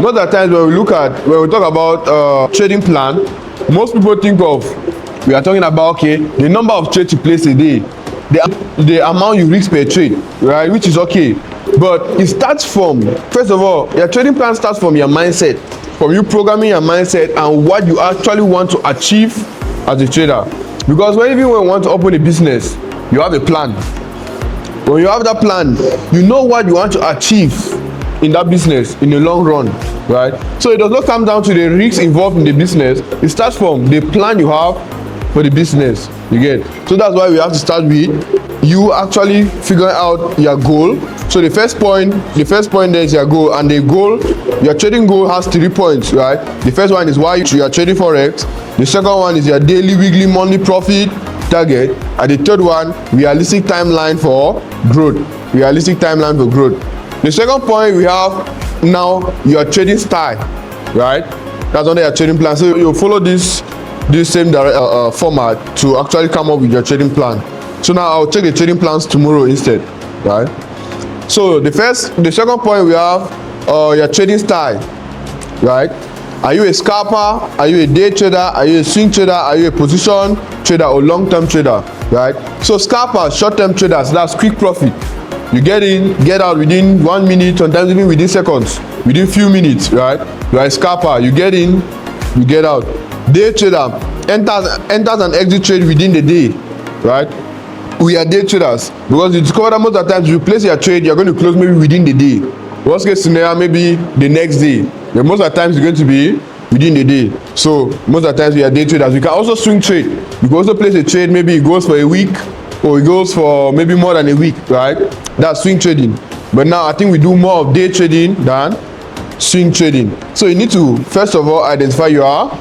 Most of the times when we talk about trading plan, most people think of, we are talking about, okay, the number of trades you place a day, the amount you risk per trade, right, which is okay. But it starts from, first of all, your trading plan starts from your mindset, from you programming your mindset and what you actually want to achieve as a trader. Because even when you want to open a business, you have a plan. When you have that plan, you know what you want to achieve in that business in the long run, right? So it does not come down to the risks involved in the business. It starts from the plan you have for the business, you get. So that's why we have to start with you actually figuring out your goal. So the first point there is your goal, and the goal, your trading goal has 3 points, right? The first one is why you are trading forex. The second one is your daily, weekly, monthly profit target, and the third one, realistic timeline for growth. The second point we have now, your trading style, right? That's under your trading plan. So you follow this same format to actually come up with your trading plan. So now I'll check the trading plans tomorrow instead, right? So the second point we have your trading style, right? Are you a scalper? Are you a day trader? Are you a swing trader? Are you a position trader or long-term trader, right? So scalpers, short-term traders, that's quick profit. You get in, get out within 1 minute, sometimes even within seconds, within few minutes, right? You are a scalper, you get in, you get out. Day trader enters and exit trade within the day, right? We are day traders because you discover that most of the times you place your trade, you're going to close maybe within the day. Worst case scenario, maybe the next day. But most of the times it's going to be within the day. So most of the times we are day traders. We can also swing trade. You can also place a trade, maybe it goes for a week or it goes for maybe more than a week, right? That's swing trading. But now I think we do more of day trading than swing trading. So you need to first of all identify your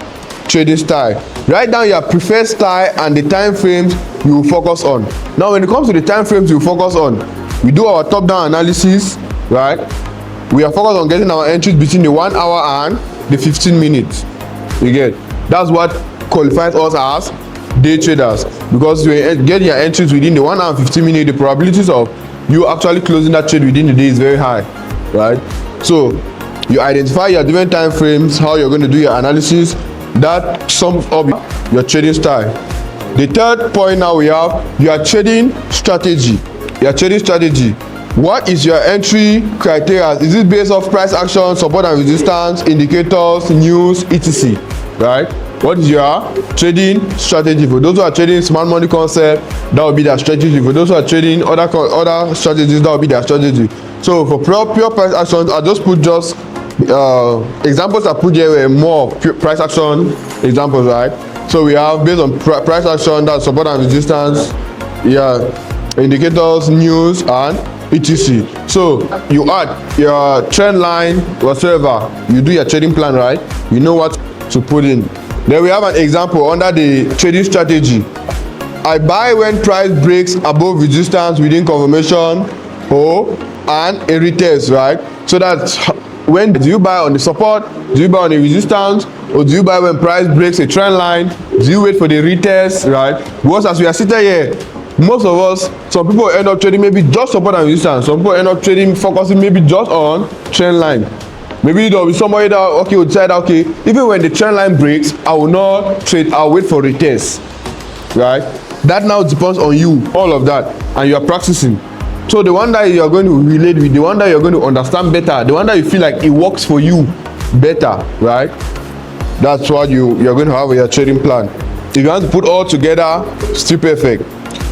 trading style. Write down your preferred style and the time frames you will focus on. Now when it comes to the time frames you focus on, we do our top-down analysis, right? We are focused on getting our entries between the 1 hour and the 15 minutes. You get? That's what qualifies us as day traders, because you get your entries within the 1 hour and 15 minutes, the probabilities of you actually closing that trade within the day is very high, right? So you identify your different time frames, how you're going to do your analysis. That sums up your trading style. The third point now we have your trading strategy. What is your entry criteria? Is it based off price action, support and resistance, indicators, news, etc, right? What is your trading strategy? For those who are trading smart money concept, that will be their strategy. For those who are trading other strategies, that will be their strategy. So for pure price actions, I just put examples I put here were more price action examples, right? So we have based on price action, that's support and resistance, indicators, news, and etc. So you add your trend line whatsoever, you do your trading plan, right? You know what to put in. Then we have an example under the trading strategy. I buy when price breaks above resistance within confirmation and a retest, right? So that's when do you buy on the support, do you buy on the resistance, or do you buy when price breaks a trend line? Do you wait for the retest, right? Because as we are sitting here, most of us, some people end up trading maybe just support and resistance. Some people end up trading focusing maybe just on trend line. Maybe there will be somebody that will decide, okay, even when the trend line breaks, I will not trade, I'll wait for retest, right? That now depends on you, all of that, and you are practicing. So the one that you are going to relate with, the one that you're going to understand better, the one that you feel like it works for you better, right? That's what you're going to have with your trading plan. If you want to put all together, still perfect.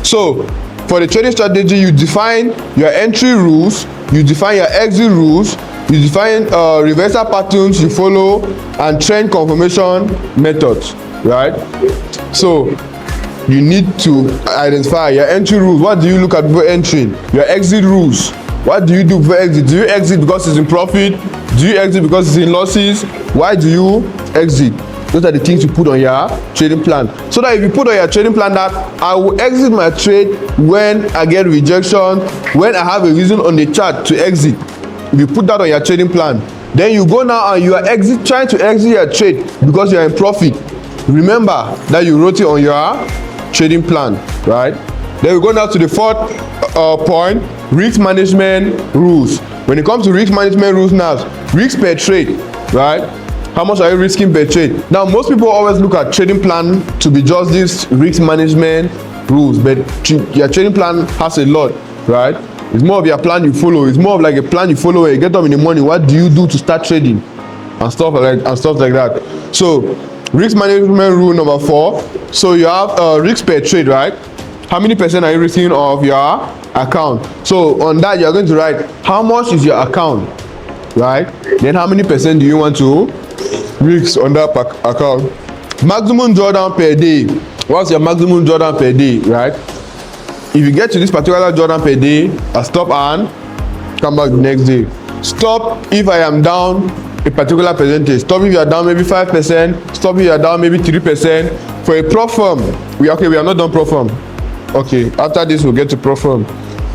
So for the trading strategy, you define your entry rules, you define your exit rules, you define reversal patterns you follow, and trend confirmation methods, right? So you need to identify your entry rules. What do you look at before entering? Your exit rules. What do you do before exit? Do you exit because it's in profit? Do you exit because it's in losses? Why do you exit? Those are the things you put on your trading plan. So that if you put on your trading plan that I will exit my trade when I get rejection, when I have a reason on the chart to exit. If you put that on your trading plan, then you go now and you are trying to exit your trade because you are in profit. Remember that you wrote it on your trading plan, right? Then we go now to the fourth point, risk management rules. When it comes to risk management rules now, risk per trade. right? How much are you risking per trade? Now, most people always look at trading plan to be just this risk management rules, but your trading plan has a lot, right? It's more of your plan you follow. It's more of like a plan you follow. When you get up in the morning, what do you do to start trading and stuff like that? So, risk management rule number 4. So you have risk per trade, right? How many percent are you risking of your account? So on that, you're going to write how much is your account, right? Then how many percent do you want to risk on that account? Maximum drawdown per day. What's your maximum drawdown per day, right? If you get to this particular drawdown per day, I stop and come back the next day. Stop if I am down a particular percentage. Stop if you are down maybe 5%. Stop if you are down maybe 3%. For a prop firm, we are not done prop firm. Okay, after this we'll get to prop firm.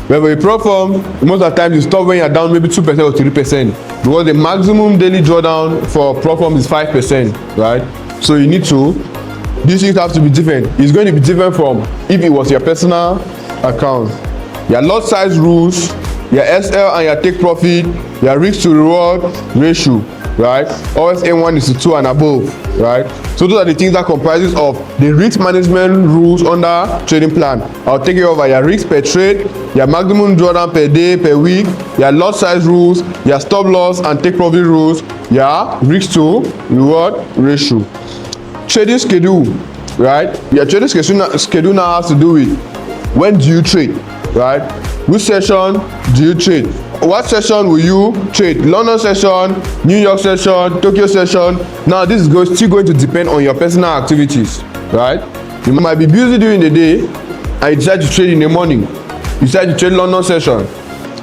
But for a prop firm, most of the time you stop when you are down maybe 2% or 3%, because the maximum daily drawdown for prop firm is 5%, right? So you need to, this things have to be different. It's going to be different from if it was your personal account. Your lot size rules, your SL and your take profit, your risk to reward ratio, right? Always M1 is to 2 and above, right? So those are the things that comprises of the risk management rules under trading plan. I'll take it over your risk per trade, your maximum drawdown per day, per week, your lot size rules, your stop loss and take profit rules, your risk to reward ratio. Trading schedule, right? Your trading schedule now has to do with when do you trade, right? Which session do you trade? What session will you trade? London session, New York session, Tokyo session. Now this is still going to depend on your personal activities, right? You might be busy during the day and you decide to trade in the morning. You decide to trade London session.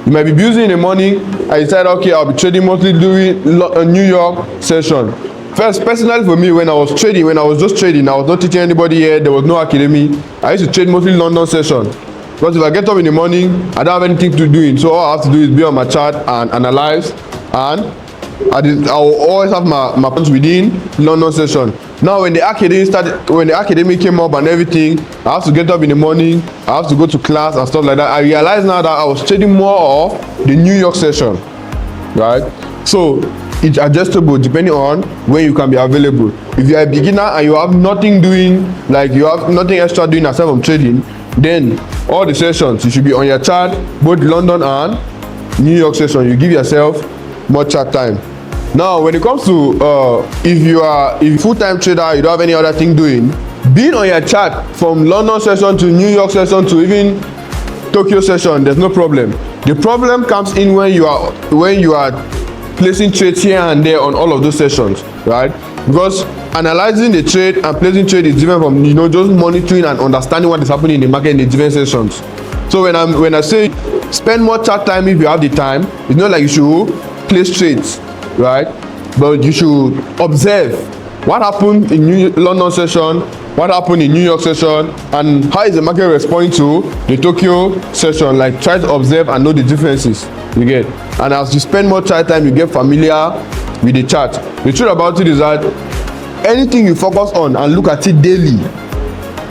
You might be busy in the morning and you decide, okay, I'll be trading mostly during New York session. First, personally for me, when I was just trading, I was not teaching anybody here, there was no academy. I used to trade mostly London session. Because if I get up in the morning, I don't have anything to do. So all I have to do is be on my chart and analyze, and I will always have my points within London session. Now when the academy came up and everything, I have to get up in the morning, I have to go to class and stuff like that. I realized now that I was trading more of the New York session, right? So it's adjustable depending on when you can be available. If you are a beginner and you have nothing doing, like you have nothing extra doing aside from trading, then all the sessions you should be on your chart, both London and New York session. You give yourself more chart time. Now when it comes to if you're full-time trader, you don't have any other thing doing, being on your chart from London session to New York session to even Tokyo session, there's no problem. The problem comes in when you are placing trades here and there on all of those sessions, right? Because analyzing the trade and placing trade is different from just monitoring and understanding what is happening in the market in the different sessions. So when I say spend more chart time if you have the time, it's not like you should place trades, right? But you should observe what happened in London session, what happened in New York session, and how is the market responding to the Tokyo session. Like try to observe and know the differences, you get. And as you spend more chart time, you get familiar with the chart. The truth about it is that anything you focus on and look at it daily,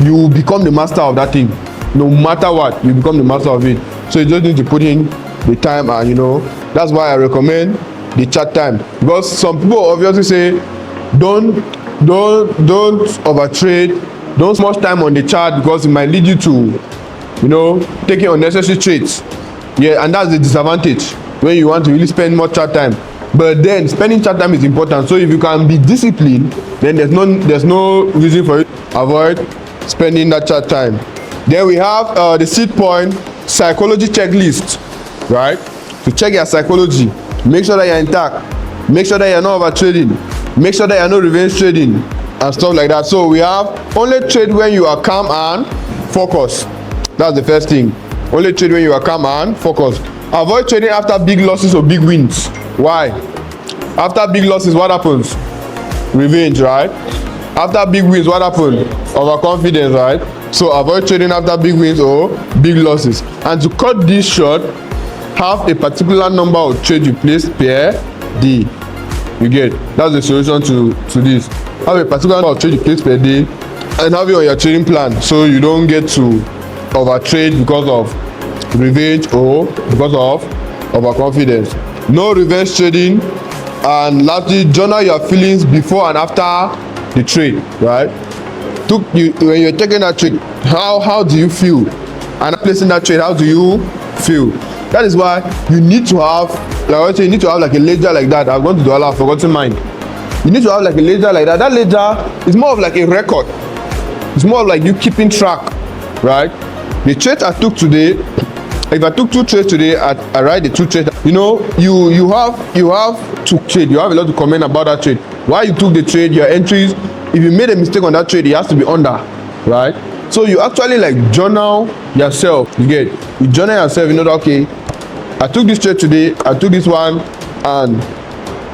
you will become the master of that thing. No matter what, you become the master of it. So you just need to put in the time, and that's why I recommend the chart time. Because some people obviously say don't overtrade, don't spend much time on the chart, because it might lead you to taking unnecessary trades. Yeah, and that's the disadvantage when you want to really spend more chart time. But then spending chart time is important. So if you can be disciplined, then there's no reason for you to avoid spending that chart time. Then we have the seed point psychology checklist, right? To check your psychology, make sure that you're intact, make sure that you're not over trading, make sure that you're not revenge trading and stuff like that. So we have only trade when you are calm and focused. That's the first thing. Only trade when you are calm and focused. Avoid trading after big losses or big wins. Why? After big losses, what happens? Revenge, right? After big wins, what happens? Overconfidence, right? So avoid trading after big wins or big losses. And to cut this short, have a particular number of trades you place per day. You get? That's the solution to this. Have a particular number of trades you place per day and have it on your trading plan, so you don't get to overtrade because of revenge or because of overconfidence. No revenge trading And lastly, journal your feelings before and after the trade, right? When you're taking that trade, how do you feel? And placing that trade, how do you feel? That is why you need to have, like I say, you need to have like a ledger like that. I've gone to Douala, I've forgotten mine. You need to have like a ledger like that. That ledger is more of like a record. It's more of like you keeping track, right? The trades I took today, if I took 2 trades today, I write the 2 trades. You know, you have to trade. You have a lot to comment about that trade. Why you took the trade, your entries. If you made a mistake on that trade, it has to be under, right? So you actually like journal yourself. You journal yourself. You know that, okay, I took this trade today. I took this one, and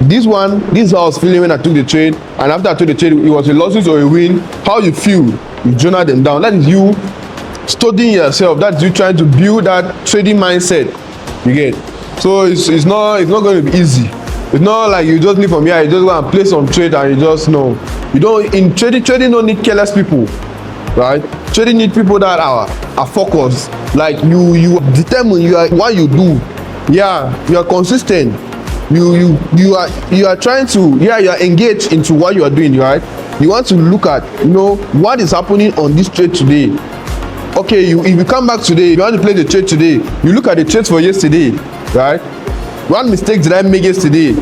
this is how I was feeling when I took the trade. And after I took the trade, it was a loss or a win. How you feel? You journal them down. That is you studying yourself. That's you trying to build that trading mindset. You get. So it's not going to be easy. It's not like you just leave from here, you just go and play some trade and you just know. You don't, in trading don't need careless people, right? Trading need people that are focused. Like you determine, you are what you do. Yeah, you are consistent. You are trying to, you are engaged into what you are doing, right? You want to look at, what is happening on this trade today. Okay, if you come back today, if you want to play the trade today, you look at the trades for yesterday, right? What mistake did I make yesterday?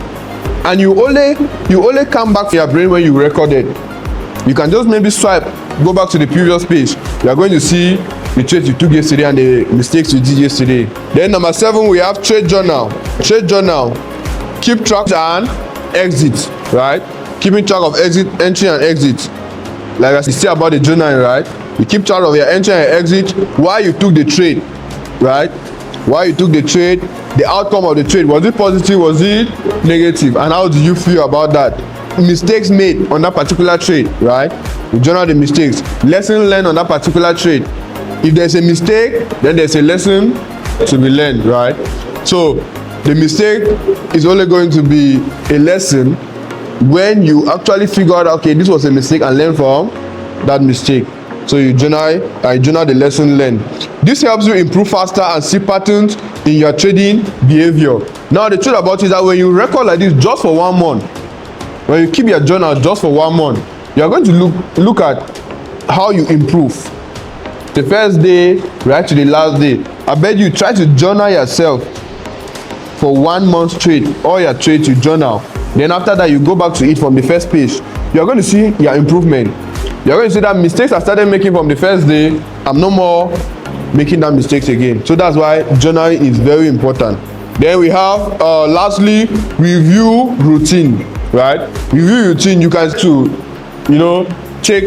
And you only come back to your brain when you recorded. You can just maybe swipe, go back to the previous page. You are going to see the trades you took yesterday and the mistakes you did yesterday. Then number 7, we have trade journal. Trade journal. Keep track and exit, right? Keeping track of exit, entry and exit. Like I say about the journal, right? You keep track of your entry and exit, why you took the trade, right? Why you took the trade, the outcome of the trade. Was it positive? Was it negative? And how do you feel about that? Mistakes made on that particular trade, right? You journal the mistakes. Lesson learned on that particular trade. If there's a mistake, then there's a lesson to be learned, right? So the mistake is only going to be a lesson when you actually figure out, okay, this was a mistake, and learn from that mistake. So you journal the lesson learned. This helps you improve faster and see patterns in your trading behavior. Now the truth about it is that when you record like this just for 1 month, when you keep your journal just for 1 month, you are going to look at how you improve. The first day right to the last day. I bet you try to journal yourself for 1 month straight. All your trades you journal. Then after that, you go back to it from the first page. You are going to see your improvement. You are going to see that mistakes I started making from the first day, I'm no more making that mistakes again. So that's why journaling is very important. Then we have lastly, review routine, right? Review routine, you can check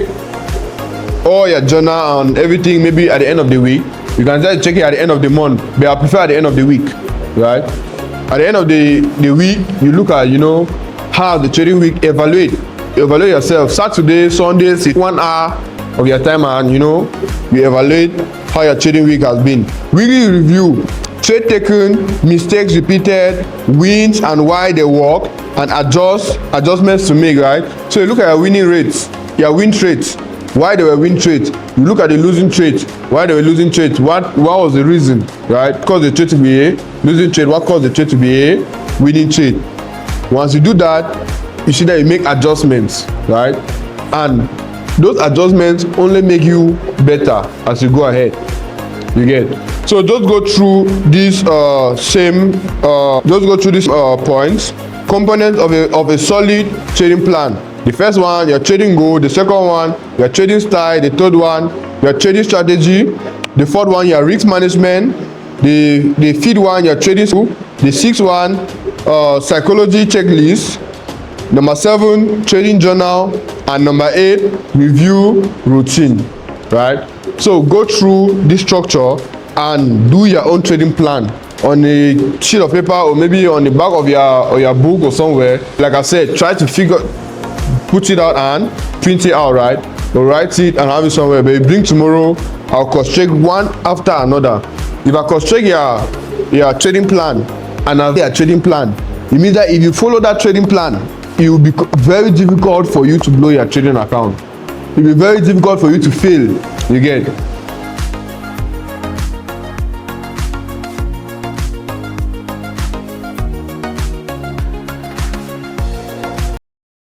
all your journal and everything maybe at the end of the week. You can just check it at the end of the month, but I prefer at the end of the week, right? At the end of the week, you look at how the trading week evaluate yourself. Saturday, Sunday, 1 hour of your time, and you evaluate how your trading week has been. Really review trade taken, mistakes repeated, wins and why they work, and adjustments to make, right? So you look at your winning rates, your win traits, why they were win trades. You look at the losing trades, why they were losing trades, what was the reason, right? Caused the trade to be a losing trade, what caused the trade to be a winning trade. Once you do that, you see that you make adjustments, right? And those adjustments only make you better as you go ahead. You get. So just go through these points, components of a solid trading plan. The first one, your trading goal. The second one, your trading style. The third one, your trading strategy. The fourth one, your risk management. The fifth one, your trading school. The sixth one, psychology checklist. Number 7, trading journal. And number 8, review routine, right? So go through this structure and do your own trading plan on a sheet of paper, or maybe on the back of your book or somewhere. Like I said, try to put it out and print it out, right? Or write it and have it somewhere. But you bring tomorrow, I'll cross-check one after another. If I cross-check your trading plan and I'll your trading plan, it means that if you follow that trading plan, it will be very difficult for you to blow your trading account. It will be very difficult for you to fail. You get.